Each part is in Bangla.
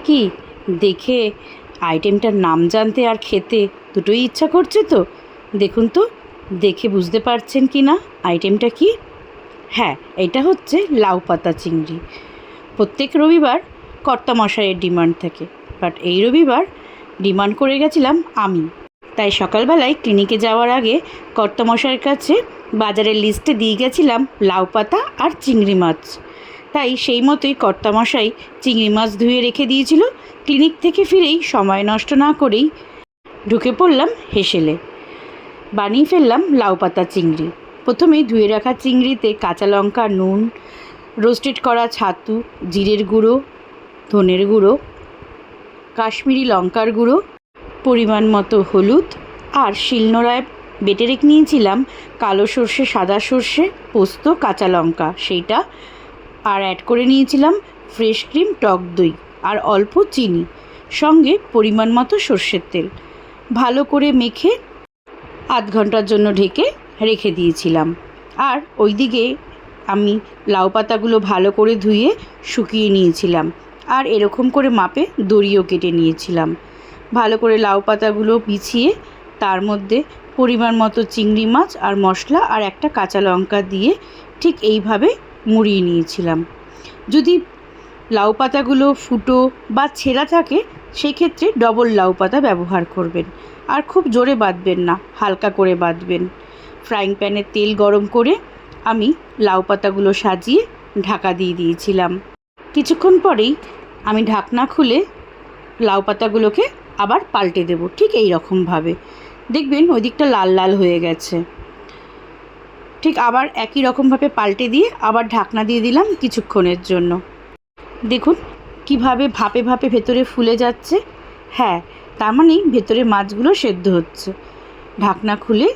কি দেখে আইটেমটার নাম জানতে আর খেতে দুটোই ইচ্ছা করছে তো। দেখুন তো, দেখে বুঝতে পারছেন কি না আইটেমটা কি? হ্যাঁ, এটা হচ্ছে লাউ পাতা চিংড়ি। প্রত্যেক রবিবার কর্তামশাইয়ের ডিমান্ড থাকে, বাট এই রবিবার ডিমান্ড করে গেছিলাম আমি। তাই সকালবেলায় ক্লিনিকে যাওয়ার আগে কর্তামশাইয়ের কাছে বাজারের লিস্টে দিয়ে গেছিলাম লাউ পাতা আর চিংড়ি মাছ। তাই সেই মতোই কর্তামশাই চিংড়ি মাছ ধুয়ে রেখে দিয়েছিল। ক্লিনিক থেকে ফিরেই সময় নষ্ট না করেই ঢুকে পড়লাম হেসেলে। বানিয়ে ফেললাম লাউ পাতা চিংড়ি। প্রথমেই ধুয়ে রাখা চিংড়িতে কাঁচা লঙ্কা, নুন, রোস্টেড করা ছাতু, জিরের গুঁড়ো, ধনের গুঁড়ো, কাশ্মীরি লঙ্কার গুঁড়ো, পরিমাণ মতো হলুদ আর শিলনোড়ায় বেটে রেখে নিয়েছিলাম কালো সর্ষে, সাদা সর্ষে, পোস্ত, কাঁচা লঙ্কা, সেইটা আর অ্যাড করে নিয়েছিলাম ফ্রেশ ক্রিম, টক দই আর অল্প চিনি, সঙ্গে পরিমাণ মতো সর্ষের তেল। ভালো করে মেখে আধ ঘন্টার জন্য ঢেকে রেখে দিয়েছিলাম। আর ওইদিকে আমি লাউ পাতাগুলো ভালো করে ধুয়ে শুকিয়ে নিয়েছিলাম আর এরকম করে মাপে দড়িও কেটে নিয়েছিলাম। ভালো করে লাউ পাতাগুলো বিছিয়ে তার মধ্যে পরিমাণ মতো চিংড়ি মাছ আর মশলা আর একটা কাঁচা লঙ্কা দিয়ে ঠিক এইভাবে মুড়িয়ে নিয়েছিলাম। যদি লাউ পাতাগুলো ফুটো বা ছেঁড়া থাকে সেক্ষেত্রে ডবল লাউ পাতা ব্যবহার করবেন। আর খুব জোরে বাঁধবেন না, হালকা করে বাঁধবেন। ফ্রাইং প্যানে তেল গরম করে আমি লাউ পাতাগুলো সাজিয়ে ঢাকা দিয়ে দিয়েছিলাম। কিছুক্ষণ পরেই আমি ঢাকনা খুলে লাউ পাতাগুলোকে আবার পাল্টে দেব, ঠিক এই রকমভাবে। দেখবেন ওই দিকটা লাল লাল হয়ে গেছে। ঠিক আবার একই রকমভাবে পাল্টে দিয়ে আবার ঢাকনা দিয়ে দিলাম কিছুক্ষণের জন্য। দেখুন কিভাবে ভাপে ভাপে ভেতরে ফুলে যাচ্ছে। হ্যাঁ, তার মানেই ভেতরে মাছগুলো সেদ্ধ হচ্ছে। ঢাকনা খুলে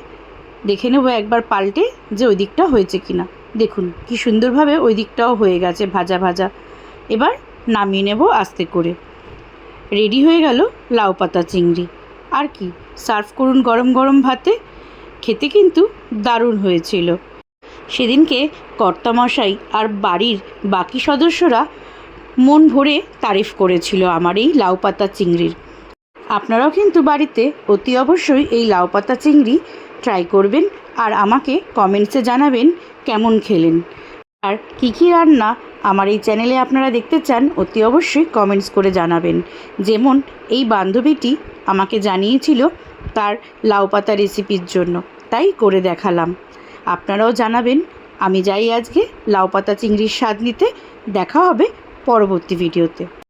দেখে নেব একবার পাল্টে যে ওই দিকটা হয়েছে কিনা। দেখুন কি সুন্দরভাবে ওই দিকটাও হয়ে গেছে ভাজা ভাজা। এবার নামিয়ে নেব আস্তে করে। রেডি হয়ে গেল লাউ পাতা চিংড়ি। আর কি, সার্ভ করুন গরম গরম ভাতে। খেতে কিন্তু দারুণ হয়েছিল। সেদিনকে কর্তামশাই আর বাড়ির বাকি সদস্যরা মন ভরে তারিফ করেছিল আমার এই লাউ পাতা চিংড়ির। আপনারাও কিন্তু বাড়িতে অতি অবশ্যই এই লাউ পাতা চিংড়ি ট্রাই করবেন আর আমাকে কমেন্টসে জানাবেন কেমন খেলেন। আর কী কী রান্না আমার এই চ্যানেলে আপনারা দেখতে চান অতি অবশ্যই কমেন্টস করে জানাবেন। যেমন এই বান্ধবীটি আমাকে জানিয়েছিল তার লাউ পাতা রেসিপির জন্য, তাই করে দেখালাম। আপনারাও জানাবেন। আমি যাই আজকে লাউ পাতা চিংড়ির স্বাদ নিতে। দেখা হবে পরবর্তী ভিডিওতে।